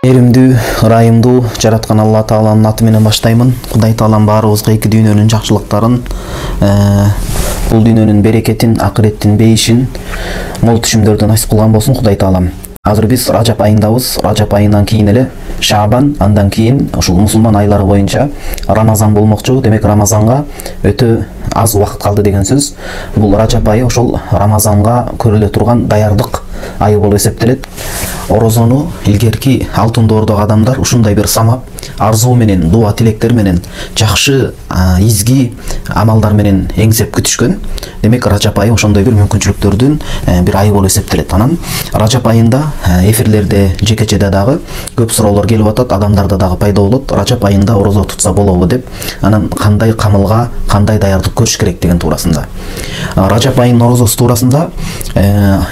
Эримдүү, ырайымдуу жараткан Алла Тааланын аты менен баштаймын. Кудай Таалам баарыбызга эки дүйнөнүн жакшылыктарын, бул дүйнөнүн берекетин, акыреттин бейишин, мол түшүмдөрдөн насип кылган болсун Кудай Таалам. Азыр биз Ражап айындабыз. Ражап айынан кийин эле Шаабан, андан кийин ушул мусулман айлары боюнча Рамазан болмокчу. Демек Рамазанга өтө аз убакыт калды деген сөз. Бул Ражап айы ошол Рамазанга көрүлө турган даярдык айы болуп эсептелет. Орозону илгерки алтын доордогу адамдар ушундай бир самап, арзуу менен, дуа тилектер менен, жакшы изги амалдар менен эңсеп күтүшкөн. Демек Ражап айы ошондой бир мүмкүнчүлүктөрдүн бир айы болуп эсептелет. Анан Ражап айында эфирлерде жекечеде дагы көп суроолор келип атат, адамдарда дагы пайда болот. Ражап айында орозо тутса болобу деп, анан кандай камылга, кандай даярдык көрүш керек деген туурасында. Ражап айынын орозосу туурасында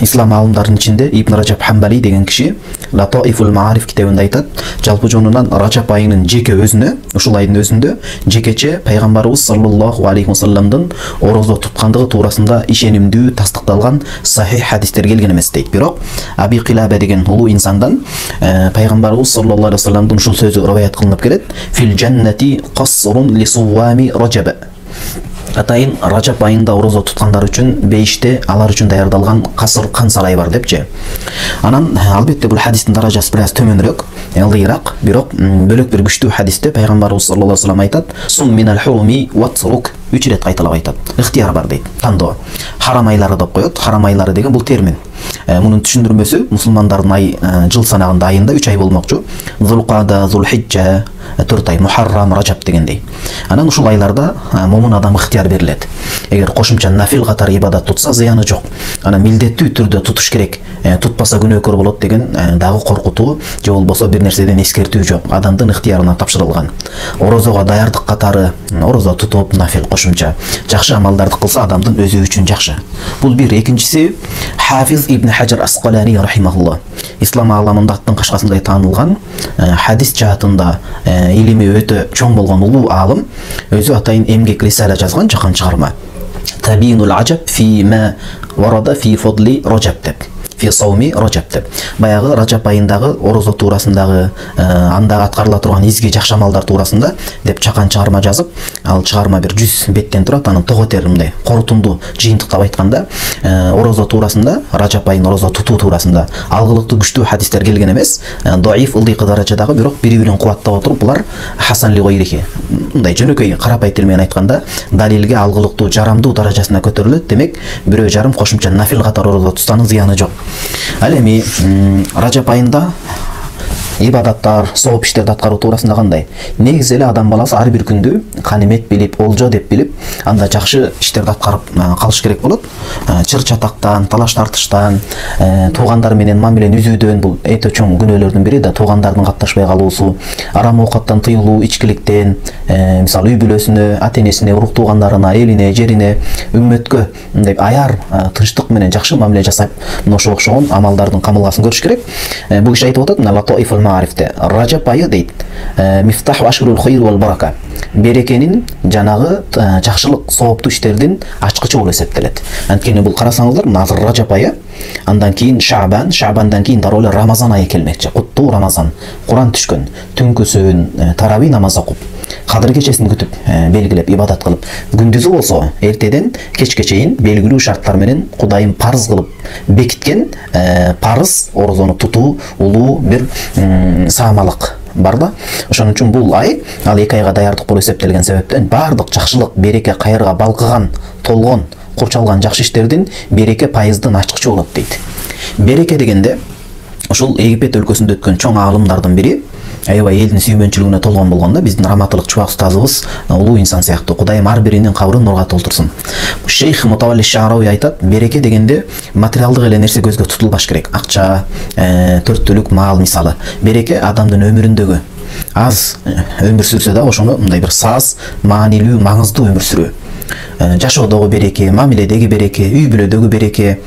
ислам аалымдарынын ичинде Ибн Ражап Хамбали деген киши Латаифул Маариф китебинде айтат, жалпы жонунан Ражап айынын жеке өзүнө, ушул айдын өзүндө жекече пайгамбарыбыз саллаллаху алейхи вассаламдын орозо туткандыгы туурасында ишенимдүү тастыкталган сахих хадистер келген эмес дейт. Бирок Аби Килаба деген улуу инсандан пайгамбарыбыз саллаллаху алейхи вассаламдын ушул сөзү риваят кылынып келет. Фил джаннати касрун ли суwami Rajab. Атайын Ражап айында орозо туткандар үчүн бейиште алар үчүн даярдалган касыр кан сарай бар депчи. Анан албетте бул хадистин даражасы бир аз төмөнүрөөк, ылдыйраак, бирок бөлөк бир күчтүү хадисте пайгамбарыбыз саллаллаху алейхи вассалам айтат: "Сум минал хуруми ватрук". 3 ирет кайталап айтат. Ыктыяр бар дейт. Тандоо. Харам айлары деп коет. Харам айлары деген бул термин. Мунун түшүндүрмөсү мусулмандардын ай жыл санагында айында 3 ай болмокчу. Зулкада, Зулхиджа, 4 ай, Мухаррам, Ражап дегендей. Анан ушул айларда момун адам ыктыяр берилет. Эгер кошумча нафил катары ибадат тутса зыяны жок. Анан милдеттүү түрдө тутуш керек. Тутпаса күнөөкөр болот деген дагы коркутуу же болбосо бир нерседен эскертүү жок. Адамдын ыктыярына тапшырылган. Орозого даярдык катары орозо тутуп нафил кошумча жакшы амалдарды кылса адамдын өзү үчүн жакшы. Бул бир. Экинчиси Хафиз Ибн Хаджар Асқалани рахимахуллах. Ислам ааламында аттын кашкасындай таанылган, хадис жаатында илими өтө чоң болгон улуу аалым, өзү атайын эмгек рисала жазган, жакан чыгарма. Табинул ажаб фи ма варада фи фадли Ражап деп. Фи сауми Ражап деп. Баягы Ражап айындагы орозо туурасындагы, анда аткарыла турган изги жакшы амалдар туурасында деп чакан чыгарма жазып, ал чыгарма бир 100 беттен турат. Анын того теримдей корутунду жыйынтыктап айтканда, орозо туурасында, Ражап айынын орозо тутуу туурасында алгылыктуу күчтүү хадистер келген эмес, доиф ылдыйкы даражадагы, бирок бири-бирин кубаттап отуруп, булар хасан ли гойрихи. Мындай жөнөкөй карапай тил менен айтканда, далилге алгылыктуу, жарамдуу даражасына көтөрүлөт. Демек, бирөө жарым кошумча нафил катары орозо тутсанын зыяны жок. Ал эми Ражап айында ибадаттар, сооп иштерди аткаруу туурасында кандай? Негизи эле адам баласы ар бир күндү канемет билип, олжо деп билип, анда жакшы иштерди аткарып калыш керек болот. Чыр чатактан, талаш тартыштан, туугандар менен мамилени үзүүдөн, бул өтө чоң күнөөлөрдүн бири да, туугандардын катташпай калуусу, арам оокаттан тыюлуу, ичкиликтен, мисалы үй бүлөсүнө, ата-энесине, урук туугандарына, элине, жерине, үммөткө мындай аяр, тынчтык менен жакшы мамиле жасап, ошого окшогон амалдардын камылгасын көрүш керек. Бул киши айтып атат, Латаифул Маарифте, Ражап айы дейт, мифтах ашрул хайр вал барака. Берекенин жанагы жакшылык, сооптуу иштердин ачкычы болуп эсептелет. Анткени бул карасаңыздар, азыр Ражап айы, андан кийин Шаабан, Шаабандан кийин дароо эле Рамазан айы келмекчи. Куттуу Рамазан, Куран түшкөн, түнкүсүн тарави намаз окуп, кадыр кечесин күтүп, белгилеп, ибадат кылып, күндүзү болсо эртеден кечке чейин белгилүү шарттар менен Кудайым парыз кылып бекиткен парыз орозону тутуу улуу бир саамалык бар да. Ошон үчүн бул ай, ал 2 айга даярдык болуп эсептелген себептен, бардык жакшылык, береке, кайырга балкыган, толгон, курчалган жакшы иштердин береке пайыздын ачкычы болот дейт. Береке дегенде ушул Египет өлкөсүндө өткөн чоң аалымдардын бири, аябай элдин сүймөнчүлүгүнө толгон болгондо, биздин Раматылык Чубак устазыбыз улуу инсан сыяктуу, Кудайым ар биринин кабрын нурга толтурсун. Шейх Мутавалли Шарави айтат, береке дегенде материалдык эле нерсе көзгө тутулбаш керек. Акча, төрттүлүк мал мисалы. Береке адамдын өмүрүндөгү аз өмүр сүрсө да ошону мындай бир саз, маанилүү, маңыздуу өмүр сүрүү. жашоодогу береке, мамиледеги береке, үй бүлөдөгү береке,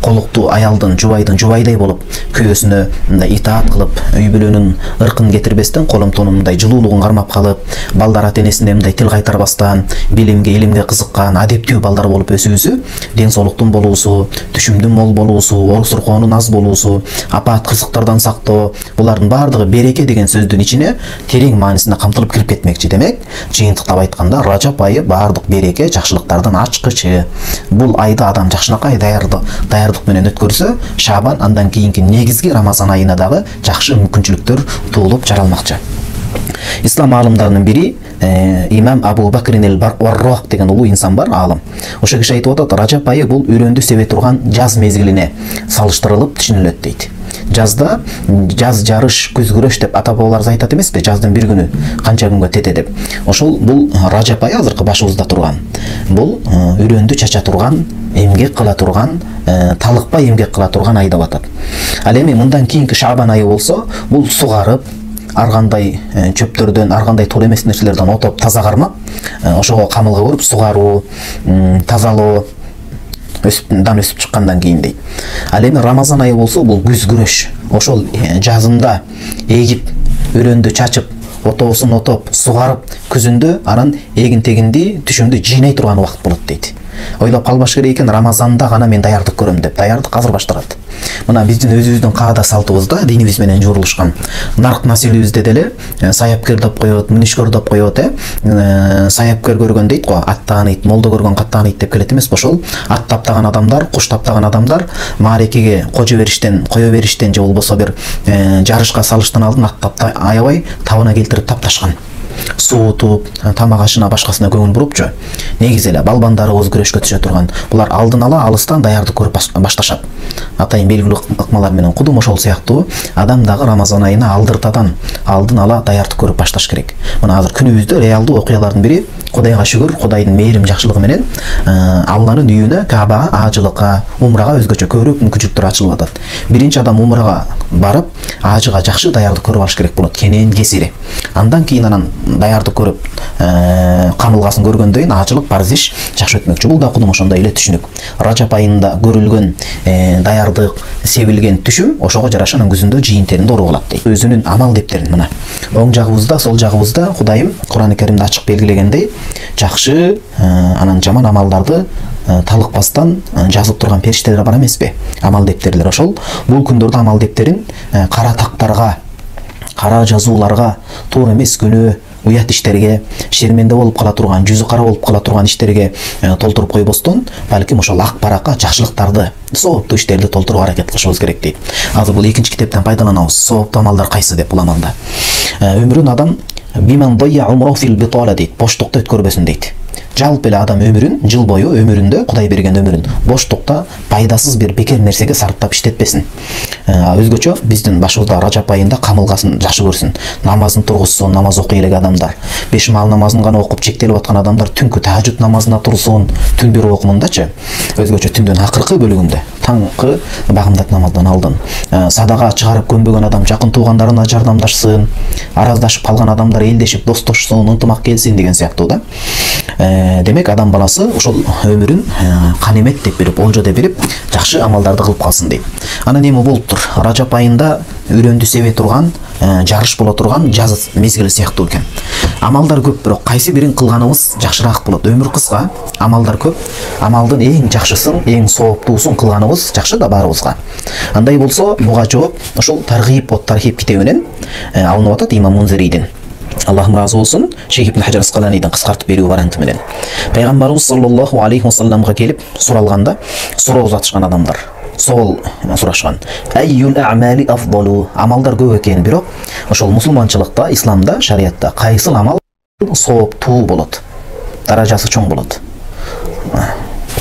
колуктуу аялдын, жубайдын жубайдай болуп, күйөөсүнө мындай итаат кылып, үй бүлөнүн ыркын кетирбестен, коломтонун мындай жылуулугун кармап калып, балдар ата энесине мындай тил кайтарбастан, билимге, илимге кызыккан, адептүү балдар болуп өсүүсү, ден соолуктун болуусу, түшүмдүн мол болуусу, орус рухоонун аз болуусу, апаат кырсыктардан сактоо, булардын баардыгы береке деген сөздүн ичине терең маанисинде камтылып кирип кетмекчи. Демек, жыйынтыктап айтканда, Ражап айы баардык береке, жакшылыктардын ачкычы. Бул айда адам жакшылыкка даярдык менен өткөрсө, Шабан андан кийинки негизги Рамазан айына дагы жакшы мүмкүнчүлүктөр туулуп жаралмакчы. Ислам аалымдарынын бири имам Абу Бакрин эл-Варрах деген улуу инсан бар, аалым. Ошо киши айтып атат, Ражап айы бул үрөндү себе турган жаз мезгилине салыштырылып түшүнүлөт дейт. Жазда жаз жарыш, күз күрөш деп ата бабаларыбыз айтат эмеспи, жаздын бир күнү канча күнгө тете деп. Ошол бул Ражап айы азыркы башыбызда турган. Бул үрөндү чача турган, эмгек кыла турган, талыкпай эмгек кыла турган ай деп атат. Ал эми мындан кийинки Шабан айы болсо, бул сугарып, ар кандай чөптөрдөн, ар кандай туура эмес нерселерден отоп таза кармап, ошого камылга көрүп сугаруу, тазалоо, дан өсүп чыккандан кийин дейт. Ал эми Рамазан айы болсо, бул күз күрөш. Ошол жазында эгип, үрөндү чачып, отоосун отоп, сугарып, күзүндө анан эгин тегинди, түшүмдү жыйнай турган убакыт болот дейт. Ойлоп калбаш керек экен, Рамазанда гана мен даярдык көрөм деп. Даярдык азыр башталат. Мына биздин өзүбүздүн каада салтыбызда, динибиз менен журулушкан нарк населибизде деле саяпкер деп коет, мүнүшкөр деп коет, саяпкер көргөн дейт го, ат тааныйт, молдо көргөн кат тааныйт деп келет эмес. Ошол ат таптаган адамдар, куш таптаган адамдар маарекеге кое бериштен же болбосо бир жарышка салыштан алдын ат таптай аябай табына келтирип тапташкан. Суутуп, тамак ашына башкасына көңүл бурупчу. Негизи эле балбандарыбыз күрөшкө түшө турган. Булар алдын ала алыстан даярдык көрүп башташат. Атайын белгилүү ыкмалар менен кудум ошол сыяктуу адам дагы Рамазан айына алдыртадан алдын ала даярдык көрүп башташ керек. Мына азыр күнүбүздө реалдуу окуялардын бири, Кудайга шүгүр, Кудайдын мээрим жакшылыгы менен Алланын үйүнө, Каабага, ажылыкка, умрага өзгөчө көбүрөөк мүмкүнчүлүктөр ачылып атат. Биринчи адам умрага барып, ажыга жакшы даярдык көрүп алыш керек болот, кенен кесири. Андан кийин анан даярдык көрүп, камылгасын көргөндөн кийин ажылык парыз иш жакшы өтмөкчү. Бул да кудум ошондой эле түшүнүк. Ражап айында көрүлгөн даярдык, себилген түшүм ошого жараша анан күзүндө жыйынтеринде уругулат дейт. Өзүнүн амал дептерин мына оң жагыбызда, сол жагыбызда Кудайым Кур'ан-ы Каримде ачык белгилегендей, жакшы анан жаман амалдарды талыкпастан жазып турган периштелер бар эмеспи? Амал дептерлер. Ошол бул күндөрдө амал дептерин кара тактарга, кара жазууларга, туура эмес күнөө, уят иштерге, шерменде болуп кала турган, жүзү кара болуп кала турган иштерге толтуруп койбостон, балким ошол ак баракка жакшылыктарды, сооптуу иштерди толтурууга аракет кылышыбыз керек дейт. Азыр бул экинчи китептен пайдаланабыз. Сооптуу амалдар кайсы деп бул амалда. Өмүрүн адам биман дайя умру фил битала дейт, боштукта өткөрбөсүн дейт. Жалпы эле адам өмүрүн, жыл бою өмүрүндө, Кудай берген өмүрүн боштукта пайдасыз бир бекер нерсеге сарптап иштетпесин. Өзгөчө биздин башыбызда Ражап айында камылгасын жакшы көрсүн. Намазын тургузсун, намаз окуй элек адамдар. 5 маал намазын гана окуп чектелип аткан адамдар түнкү тахажжуд намазына турсун, түн бир окумундачы. Өзгөчө түндүн акыркы бөлүгүндө, таңкы багымдат намаздан алдын. Садага чыгарып көнбөгөн адам жакын туугандарына жардамдашсын, араздашып калган адамдар элдешип достошсун, ынтымак келсин деген сыяктуу да. Демек адам баласы ошол өмүрүн канемет деп билип, олжо деп билип, жакшы амалдарды кылып калсын дейт. Анан эми болуптур. Ражап айында үрөндү себе турган, жарыш боло турган жаз мезгили сыяктуу экен. Амалдар көп, бирок кайсы бирин кылганыбыз жакшыраак болот. Өмүр кыска, амалдар көп. Амалдын эң жакшысын, эң сооптуусун кылганыбыз жакшы да баарыбызга. Андай болсо, буга жооп ошол Таргиб ва Тархиб китебинен алынып атат Имам Мунзиридин. Аллахым разы болсун, Шейх ибн Хаджар Аскаланидин кыскартып берүү варианты менен. Пайгамбарыбыз саллаллаху алейхи ва салламга келип суралганда, суроо узатышкан адамдар сол сурашкан. Айюл а'мали афдалу? Амалдар көп экен, бирок ошол мусулманчылыкта, исламда, шариятта кайсыл амал сооптуу болот? Даражасы чоң болот.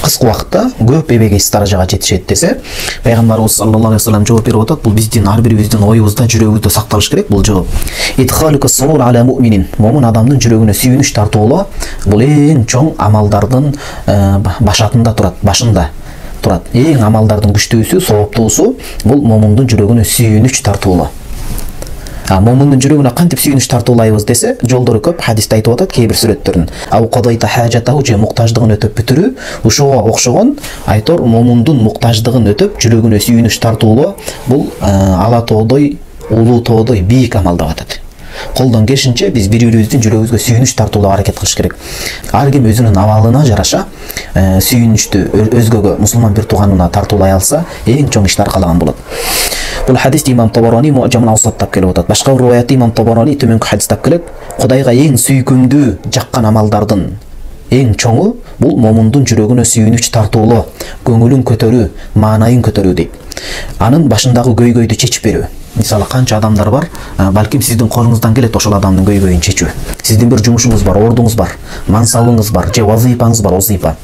Кыска убакытта көп эбегейсиз даражага жетишет десе, пайгамбарыбыз саллаллаху алейхи ва саллям жооп берип атат. Бул биздин ар бирибиздин оюбузда, жүрөгүбүздө сакталыш керек бул жооп. Идхалука сурур ала муъминин. Момун адамдын жүрөгүнө сүйүнүч тартуулоо бул эң чоң амалдардын башатында турат, башында турат. Эң амалдардын күчтүүсү, сооптуусу бул момундун жүрөгүнө сүйүнүч тартуулоо. момундун жүрөгүнө кантип сүйүнүч тартуулайбыз десе, жолдору көп, хадисте айтып атат кээ бир сүрөттөрүн. Ау кодойта хажатаху же муктаждыгын өтөп бүтүрүү, ушуга окшогон айтор момундун муктаждыгын өтөп жүрөгүнө сүйүнүч тартуулоо бул ала тоодой, улуу тоодой бийик амал деп атат. Колдон келишинче биз бири-бирибиздин жүрөгүбүзгө сүйүнүч тартуулоого аракет кылыш керек. Ар ким өзүнүн абалына жараша сүйүнүчтү өзгөгө, мусулман бир тууганына тартуулай алса, эң чоң ишти аркалаган болот. Бул хадисти имам Табарони Муъджамул Аусаттап келип атат. Башка бир риваятта имам Табарони төмөнкү хадистап келет. Кудайга эң сүйкүмдүү жаккан амалдардын эң чоңу бул момундун жүрөгүнө сүйүнүч тартуулоо, көңүлүн көтөрүү, маанайын көтөрүү дейт. Анын башындагы көйгөйдү чечип берүү. Мисалы канча адамдар бар, балким сиздин колуңуздан келет ошол адамдын көйгөйүн чечүү. Сиздин бир жумушуңуз бар, ордуңуз бар, мансабыңыз бар, же вазыйпаңыз бар, вазыйпа.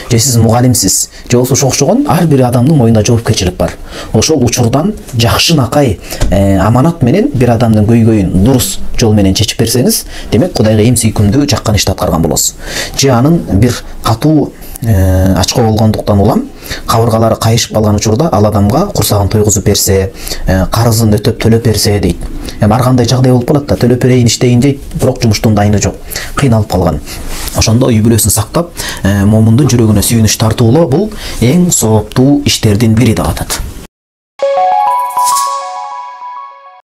Же сиз мугалимсиз, же болбосо ошого окшогон ар бир адамдын мойнунда жоопкерчилик бар. Ошол учурдан жакшынакай аманат менен бир адамдын көйгөйүн дурус жол менен чечип берсеңиз, демек Кудайга эң сүйкүмдүү жаккан ишти аткарган болосуз. Же анын бир катуу ачкы болгондуктан улам кабыргалары кайышып калган учурда ал адамга курсагын тойгузуп берсе, карызын өтөп төлөп берсе дейт. Ар кандай жагдай болуп калат да, төлөп берейин, иштейин дейт, бирок жумуштун дайыны жок, кыйналып калган. Ошондо үй бүлөсүн сактап, момундун жүрөгүнө сүйүнүч тартуулоо бул эң сооптуу иштердин бири деп атат.